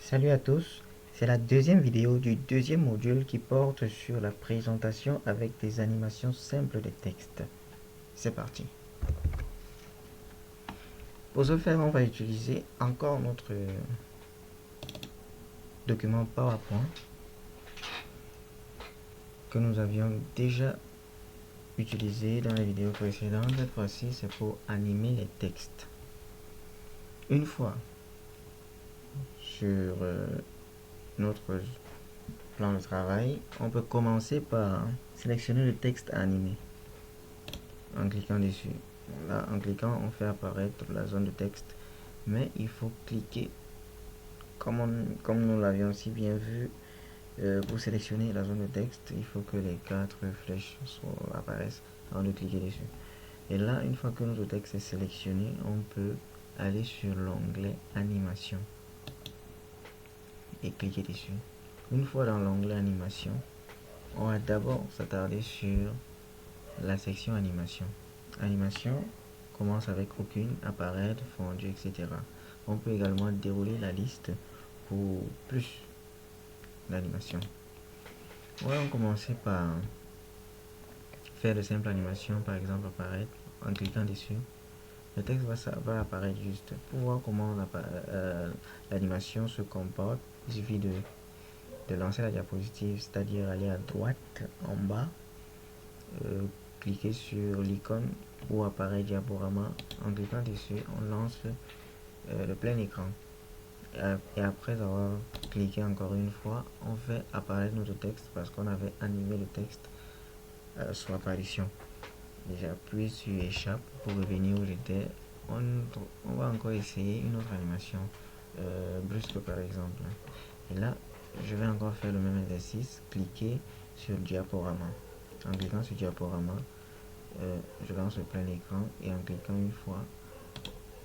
Salut à tous, c'est la deuxième vidéo du deuxième module qui porte sur la présentation avec des animations simples de texte. C'est parti. Pour ce faire, on va utiliser encore notre document PowerPoint que nous avions déjà utilisé dans la vidéo précédente. Cette fois-ci, c'est pour animer les textes. Une fois sur notre plan de travail, on peut commencer par sélectionner le texte à animer en cliquant dessus. Là, en cliquant, on fait apparaître la zone de texte, mais il faut cliquer comme nous l'avions si bien vu. Pour sélectionner la zone de texte, il faut que les 4 flèches apparaissent avant de cliquer dessus. Et là, une fois que notre texte est sélectionné, on peut aller sur l'onglet animation et cliquer dessus. Une fois dans l'onglet animation, on va d'abord s'attarder sur la section animation. Animation commence avec aucune, apparaître, fondu, etc. On peut également dérouler la liste pour plus d'animations. On va commencer par faire de simples animations, par exemple apparaître en cliquant dessus. Le texte va apparaître juste. Pour voir comment l'animation se comporte, il suffit de lancer la diapositive, c'est-à-dire aller à droite en bas, cliquer sur l'icône où apparaît diaporama. En cliquant dessus, on lance le plein écran. Et après avoir cliqué encore une fois, on fait apparaître notre texte parce qu'on avait animé le texte sur apparition. J'appuie sur échappe pour revenir où j'étais. On va encore essayer une autre animation brusque par exemple. Et là, je vais encore faire le même exercice, cliquer sur diaporama. En cliquant sur diaporama, je lance le plein écran et en cliquant une fois,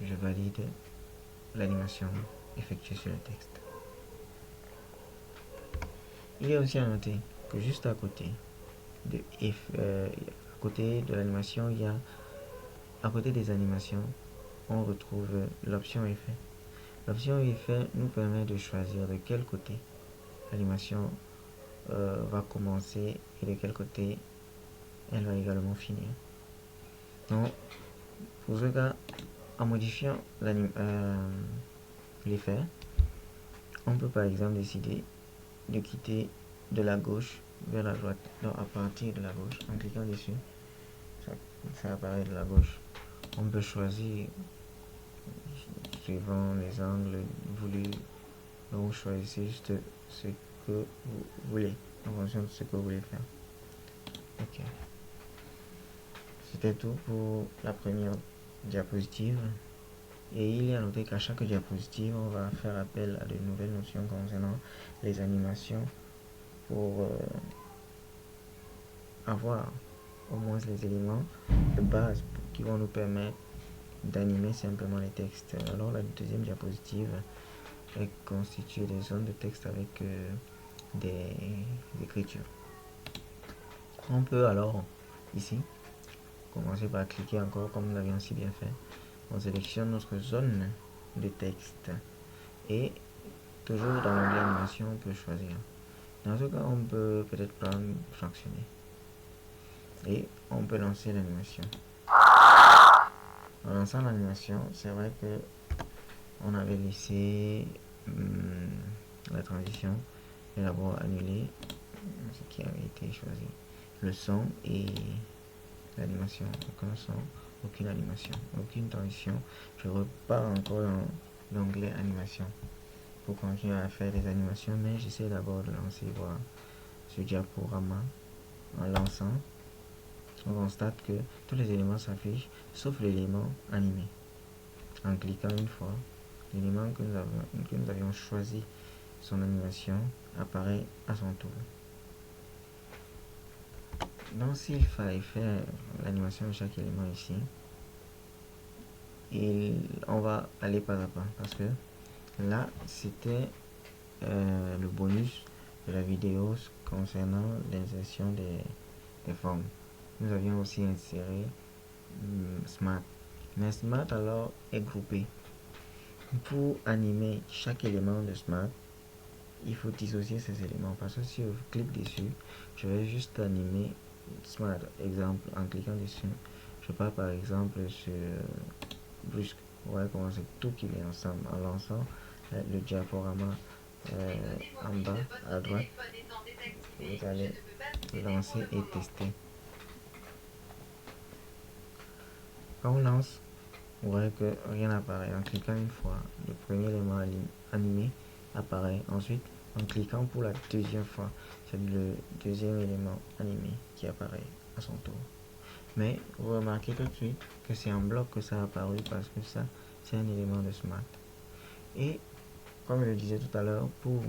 je valide l'animation effectuée sur le texte. Il est aussi à noter que juste à côté de l'animation, il y a à côté des animations, on retrouve l'option effet. L'option effet nous permet de choisir de quel côté l'animation va commencer et de quel côté elle va également finir. Donc, pour ce cas, en modifiant l'effet, on peut par exemple décider de quitter de la gauche vers la droite. Donc à partir de la gauche, en cliquant dessus, ça apparaît de la gauche. On peut choisir suivant les angles voulus. Donc vous choisissez juste ce que vous voulez en fonction de ce que vous voulez faire. Ok. C'était tout pour la première diapositive. Et il est à noter qu'à chaque diapositive, on va faire appel à de nouvelles notions concernant les animations pour avoir au moins les éléments de base qui vont nous permettre d'animer simplement les textes. Alors la deuxième diapositive est constituée des zones de texte avec des écritures. On peut alors ici commencer par cliquer encore comme nous l'avions si bien fait. On sélectionne notre zone de texte et toujours dans l'onglet animation on peut choisir. Dans ce cas on peut peut-être prendre fractionner et on peut lancer l'animation. En lançant l'animation, c'est vrai que on avait laissé la transition et d'abord annuler ce qui avait été choisi. Le son et l'animation, aucun son, aucune animation, aucune transition. Je repars encore dans l'onglet animation pour continuer à faire des animations, mais j'essaie d'abord de lancer voir ce diaporama. En lançant, on constate que tous les éléments s'affichent sauf l'élément animé. En cliquant une fois, l'élément que nous avions choisi son animation apparaît à son tour. Donc s'il fallait faire l'animation de chaque élément ici, on va aller pas à pas parce que là c'était le bonus de la vidéo concernant l'insertion des formes. Nous avions aussi inséré Smart, mais Smart alors est groupé. Pour animer chaque élément de Smart, il faut dissocier ces éléments parce que si je clique dessus, je vais juste animer Smart. Exemple, en cliquant dessus, je pars par exemple sur brusque. Vous voyez comment c'est tout qui est ensemble en lançant le diaporama en bas à droite. Vous allez lancer et tester. Quand on lance, vous voyez que rien n'apparaît. En cliquant une fois, le premier élément animé apparaît. Ensuite, en cliquant pour la deuxième fois, c'est le deuxième élément animé qui apparaît à son tour. Mais vous remarquez tout de suite que c'est en bloc que ça a apparu parce que ça, c'est un élément de Smart. Et comme je le disais tout à l'heure, pour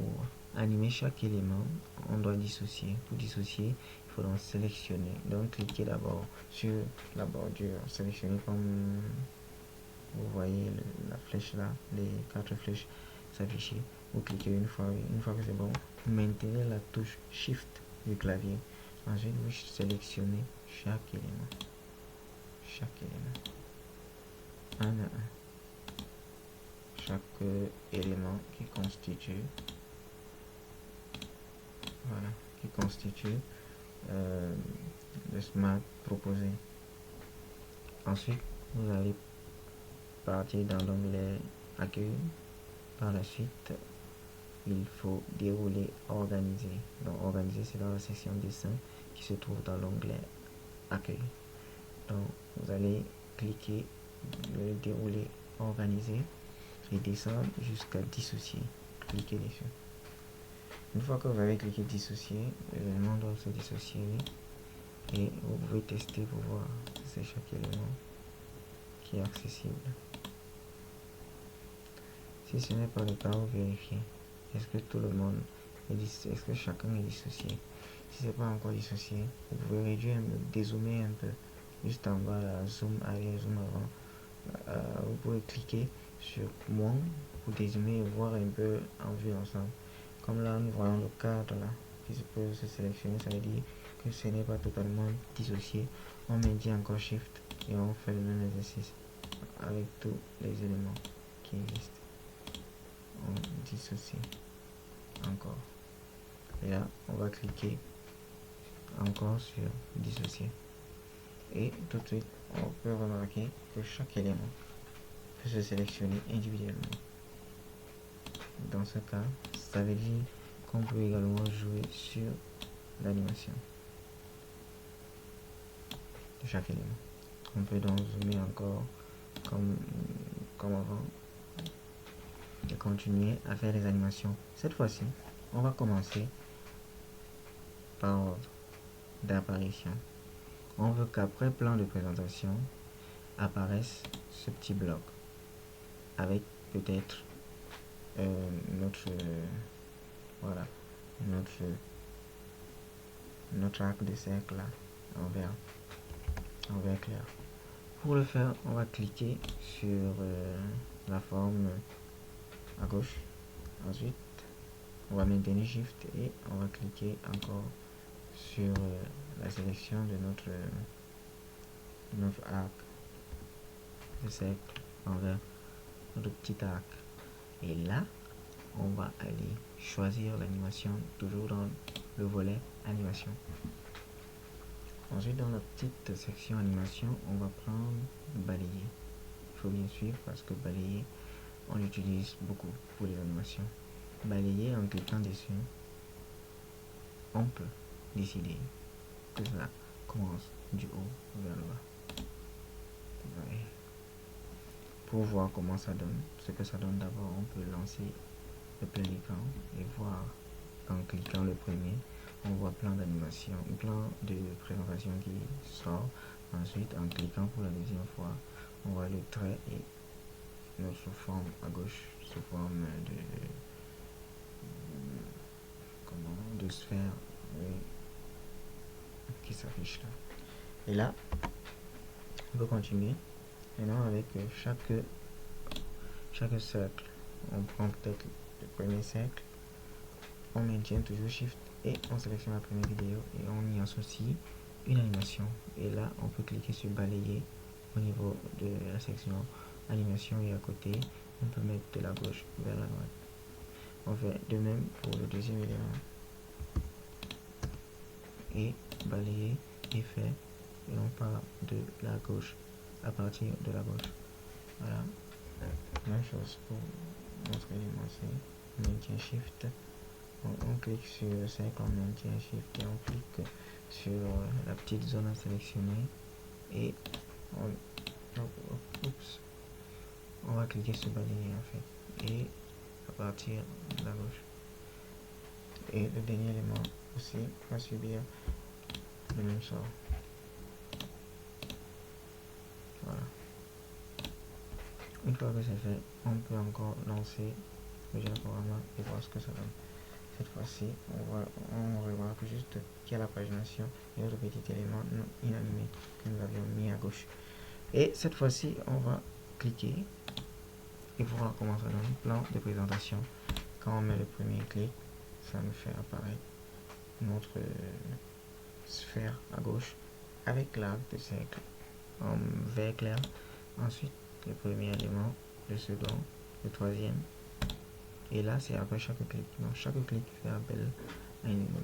animer chaque élément, on doit dissocier. Pour dissocier, il faut donc sélectionner. Donc cliquez d'abord sur la bordure, sélectionnez comme vous voyez la flèche là, les 4 flèches s'afficher. Vous cliquez une fois que c'est bon, vous maintenez la touche Shift du clavier. Ensuite, vous sélectionnez chaque élément. Un à un. Chaque élément qui constitue le Smart proposé. Ensuite, vous allez partir dans l'onglet Accueil. Par la suite, il faut dérouler Organiser. Donc, Organiser, c'est dans la section Dessin qui se trouve dans l'onglet Accueil. Donc, vous allez cliquer le dérouler Organiser et descendre jusqu'à Dissocier. Cliquez dessus. Une fois que vous avez cliqué Dissocier, l'élément doit se dissocier et vous pouvez tester pour voir si c'est chaque élément qui est accessible. Si ce n'est pas le cas, vous vérifiez. Est-ce que tout le monde est que chacun est dissocié? Si c'est pas encore dissocié, vous pouvez réduire, dézoomer un peu, juste en bas, là, zoom arrière, zoom avant. Vous pouvez cliquer sur moins pour dézoomer et voir un peu en vue ensemble. Comme là, nous voyons le cadre là qui se peut se sélectionner, ça veut dire que ce n'est pas totalement dissocié. On maintient encore Shift et on fait le même exercice avec tous les éléments qui existent. On dissocie encore. Et là, on va cliquer encore sur dissocier. Et tout de suite, on peut remarquer que chaque élément peut se sélectionner individuellement. Dans ce cas, ça veut dire qu'on peut également jouer sur l'animation de chaque élément. On peut donc zoomer encore comme avant et continuer à faire les animations. Cette fois-ci, on va commencer par ordre d'apparition. On veut qu'après plan de présentation apparaisse ce petit bloc avec peut-être notre arc de cercle là, en vert clair. Pour le faire, on va cliquer sur la forme à gauche. Ensuite, on va maintenir Shift et on va cliquer encore sur la sélection de notre arc de cercle envers notre petit arc. Et là, on va aller choisir l'animation, toujours dans le volet animation. Ensuite, dans la petite section animation, on va prendre balayer. Il faut bien suivre parce que balayer, on l'utilise beaucoup pour les animations. Balayer, en cliquant dessus, on peut décider que ça commence du haut vers le bas. Ouais. Pour voir comment ça donne, ce que ça donne, d'abord on peut lancer le plein écran et voir en cliquant le premier, on voit plein d'animations, plein de présentations qui sort. Ensuite, en cliquant pour la deuxième fois, on voit le trait et notre forme à gauche sous forme de sphère, oui, qui s'affiche là. Et là, on peut continuer. Maintenant, avec chaque cercle, on prend peut-être le premier cercle, on maintient toujours Shift et on sélectionne la première vidéo et on y associe une animation. Et là, on peut cliquer sur balayer au niveau de la section animation et à côté, on peut mettre de la gauche vers la droite. On fait de même pour le deuxième élément. Et balayer, effet, et on part de la gauche, à partir de la gauche. Voilà. Même chose pour notre élément C. On maintient Shift. On clique sur le 5, on maintient Shift et on clique sur la petite zone à sélectionner. Et on va cliquer sur balayer en fait. Et à partir de la gauche. Et le dernier élément aussi va subir le même sort. Voilà. Une fois que c'est fait, on peut encore lancer le diaporama et voir ce que ça donne. Cette fois-ci, on remarque juste qu'il y a la pagination et le petit élément non inanimé que nous avions mis à gauche. Et cette fois-ci, on va cliquer et voir comment ça donne. Plan de présentation. Quand on met le premier clic, ça nous fait apparaître notre sphère à gauche avec l'arc de cercle en vert clair. Ensuite, le premier élément, le second, le troisième. Et là, c'est après chaque clic. Donc, chaque clic fait appel à un élément.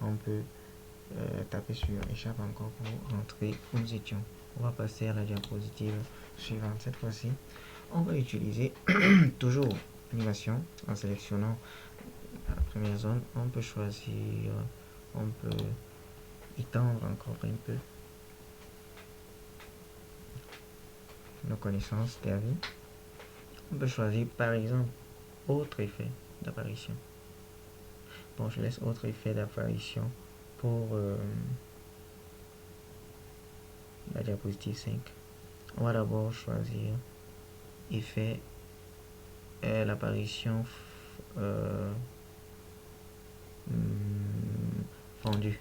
On peut taper sur échappe encore pour rentrer où nous étions. On va passer à la diapositive suivante. Cette fois-ci, on va utiliser toujours animation en sélectionnant la première zone. On peut choisir, on peut étendre encore un peu nos connaissances d'avis. On peut choisir par exemple autre effet d'apparition. Bon, je laisse autre effet d'apparition pour la diapositive 5. On va d'abord choisir effet l'apparition fondue.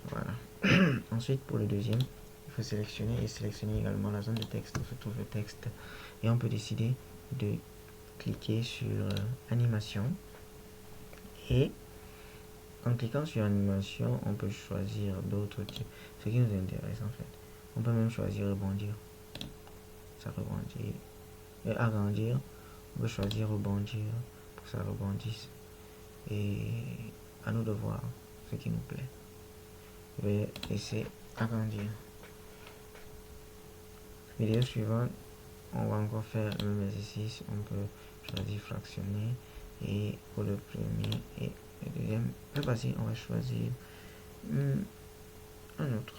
Voilà. Ensuite, pour le deuxième, il faut sélectionner également la zone de texte où se trouve le texte. Et on peut décider de cliquer sur animation. Et en cliquant sur animation, on peut choisir d'autres types. Ce qui nous intéresse en fait. On peut même choisir rebondir. Ça rebondit. Et agrandir. On peut choisir rebondir pour que ça rebondisse. Et à nous de voir ce qui nous plaît. Je vais essayer agrandir. Vidéo suivante, on va encore faire le même exercice. On peut choisir fractionner. Et pour le premier et le deuxième, le passé, on va choisir un autre.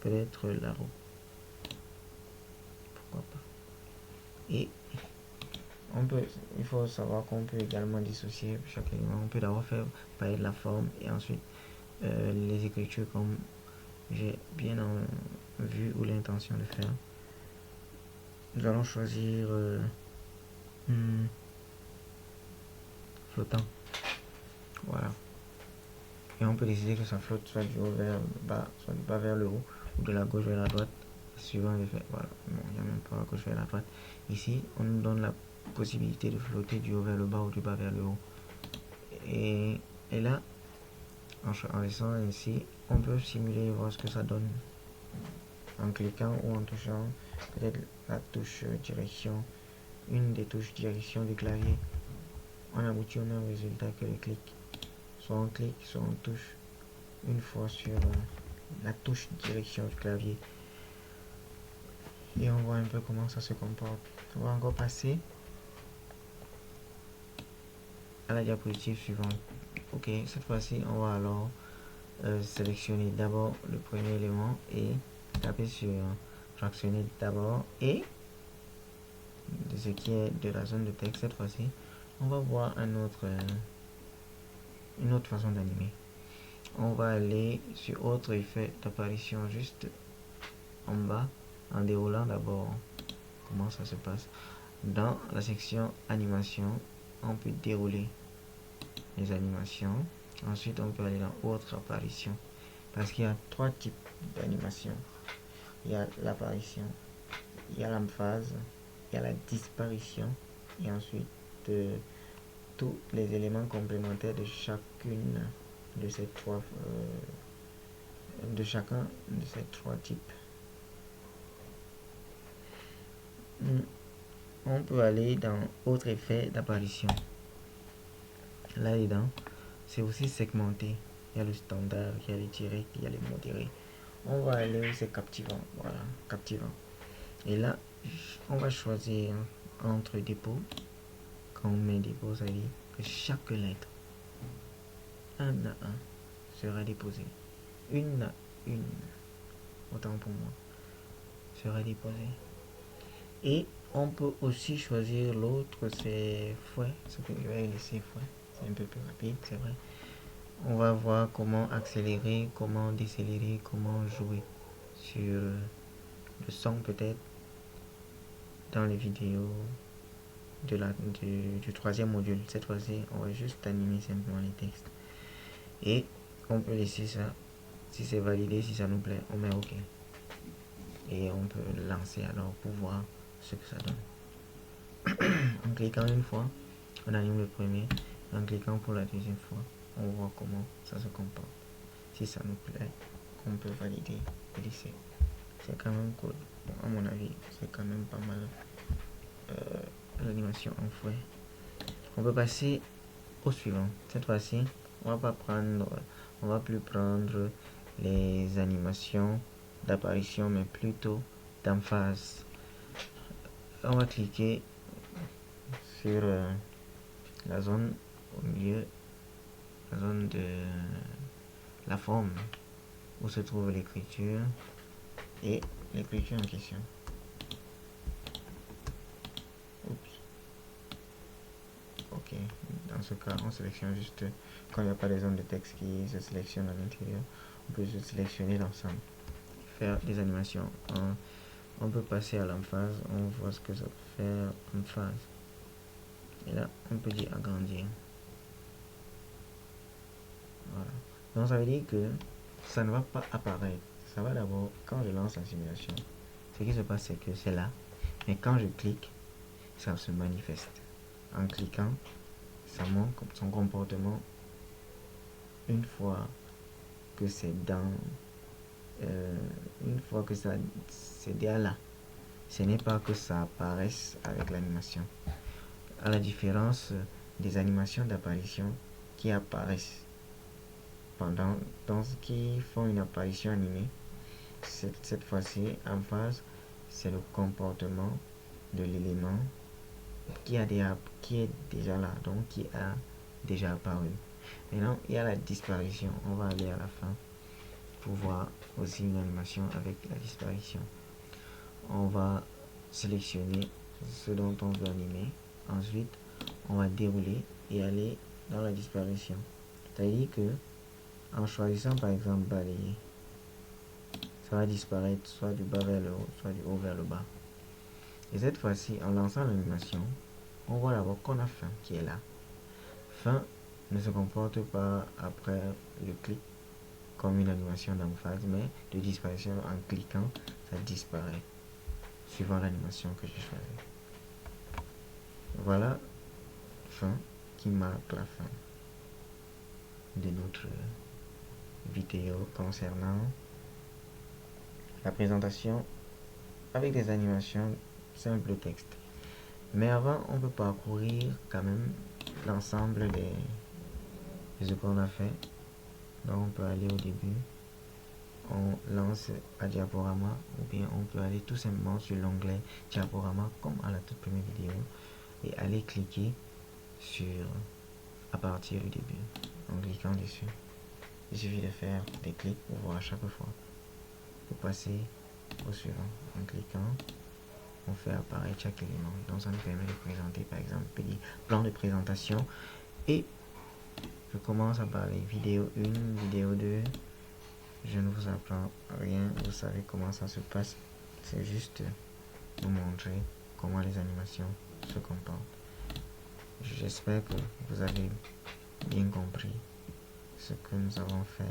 Peut-être la roue. Pourquoi pas. Et il faut savoir qu'on peut également dissocier chaque élément. On peut d'abord faire parler de la forme et ensuite les écritures comme j'ai bien vu ou l'intention de faire. Nous allons choisir flottant. Voilà. Et on peut décider que ça flotte soit du haut vers le bas, soit du bas vers le haut, ou de la gauche vers la droite, suivant l'effet. Voilà. Bon, il n'y a même pas la gauche vers la droite. Ici, on nous donne la possibilité de flotter du haut vers le bas ou du bas vers le haut. Et là, en laissant ainsi, on peut simuler et voir ce que ça donne. En cliquant ou en touchant peut-être la touche direction, une des touches direction du clavier. On aboutit au même résultat que le clic. Soit on clique, soit on touche une fois sur la touche direction du clavier. Et on voit un peu comment ça se comporte. On va encore passer à la diapositive suivante. Ok, cette fois-ci, on va alors sélectionner d'abord le premier élément et taper sur fractionner d'abord et de ce qui est de la zone de texte. Cette fois-ci, on va voir une autre façon d'animer. On va aller sur autre effet d'apparition juste en bas en déroulant d'abord comment ça se passe. Dans la section animation, on peut dérouler les animations. Ensuite, on peut aller dans autre apparition parce qu'il y a trois types d'animation. Il y a l'apparition, il y a l'emphase, il y a la disparition et ensuite tous les éléments complémentaires de chacune de ces trois de chacun de ces trois types. on peut aller dans autre effet d'apparition. Là-dedans, c'est aussi segmenté. Il y a le standard, il y a le direct, il y a le modéré. On va aller où c'est captivant. Voilà, captivant. Et là, on va choisir entre dépôts. Quand on met dépôt, ça veut dire que chaque lettre, un à un, sera déposée. Une à une, autant pour moi, sera déposée. Et on peut aussi choisir l'autre, c'est fouet. Ce que je vais laisser fouet. C'est un peu plus rapide, c'est vrai. On va voir comment accélérer, comment décélérer, comment jouer sur le son peut-être dans les vidéos du troisième module. Cette fois-ci, on va juste animer simplement les textes. Et on peut laisser ça. Si c'est validé, si ça nous plaît, on met OK. Et on peut lancer alors pour voir ce que ça donne. En cliquant une fois, on anime le premier. En cliquant pour la deuxième fois, on voit comment ça se comporte. Si ça nous plaît, on peut valider et laisser. C'est quand même cool. Bon, à mon avis, c'est quand même pas mal l'animation en fouet. On peut passer au suivant. Cette fois-ci, on va plus prendre les animations d'apparition, mais plutôt d'emphase. On va cliquer sur la zone au milieu, la zone de la forme où se trouve l'écriture et l'écriture en question. Oups. Ok, dans ce cas, on sélectionne juste quand il n'y a pas de zone de texte qui se sélectionne à l'intérieur. On peut juste sélectionner l'ensemble, faire des animations. On peut passer à l'emphase, on voit ce que ça peut faire en phase. Et là, on peut dire agrandir. Voilà. Donc ça veut dire que ça ne va pas apparaître. Ça va d'abord, quand je lance la simulation, ce qui se passe, c'est que c'est là. Mais quand je clique, ça se manifeste. En cliquant, ça montre son comportement une fois que c'est dans... une fois que ça c'est déjà là. Ce n'est pas que ça apparaisse avec l'animation. À la différence des animations d'apparition qui apparaissent pendant qui font une apparition animée. Cette fois-ci, en phase, c'est le comportement de l'élément qui est déjà là, donc qui a déjà apparu. Maintenant, il y a la disparition. On va aller à la fin pour voir aussi une animation avec la disparition. On va sélectionner ce dont on veut animer. Ensuite, on va dérouler et aller dans la disparition. C'est-à-dire que en choisissant par exemple balayer, ça va disparaître soit du bas vers le haut, soit du haut vers le bas. Et cette fois-ci, en lançant l'animation, on voit d'abord qu'on a fin qui est là. Fin ne se comporte pas après le clic comme une animation d'emphase, mais de disparition en cliquant, ça disparaît suivant l'animation que j'ai choisie. Voilà fin qui marque la fin de notre vidéo concernant la présentation avec des animations simples texte. Mais avant, on peut parcourir quand même l'ensemble de ce qu'on a fait. Donc on peut aller au début, on lance à diaporama, ou bien on peut aller tout simplement sur l'onglet diaporama comme à la toute première vidéo et aller cliquer sur à partir du début en cliquant dessus. Il suffit de faire des clics pour voir à chaque fois. Pour passer au suivant en cliquant, on fait apparaître chaque élément. Donc ça nous permet de présenter par exemple des plans de présentation. Et je commence à parler vidéo 1, vidéo 2. Je ne vous apprends rien, vous savez comment ça se passe. C'est juste vous montrer comment les animations se comportent. J'espère que vous avez bien compris ce que nous avons fait.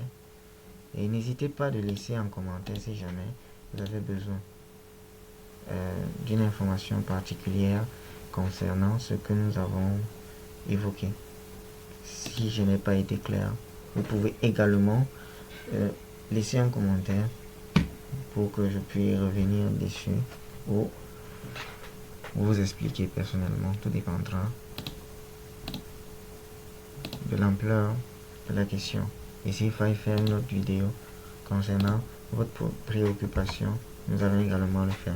Et n'hésitez pas de laisser un commentaire si jamais vous avez besoin d'une information particulière concernant ce que nous avons évoqué. Si je n'ai pas été clair, vous pouvez également laisser un commentaire pour que je puisse revenir dessus ou vous expliquer personnellement. Tout dépendra de l'ampleur de la question. Et s'il faille faire une autre vidéo concernant votre préoccupation, nous allons également le faire.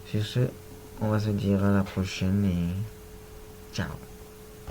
Sur ce, on va se dire à la prochaine et ciao.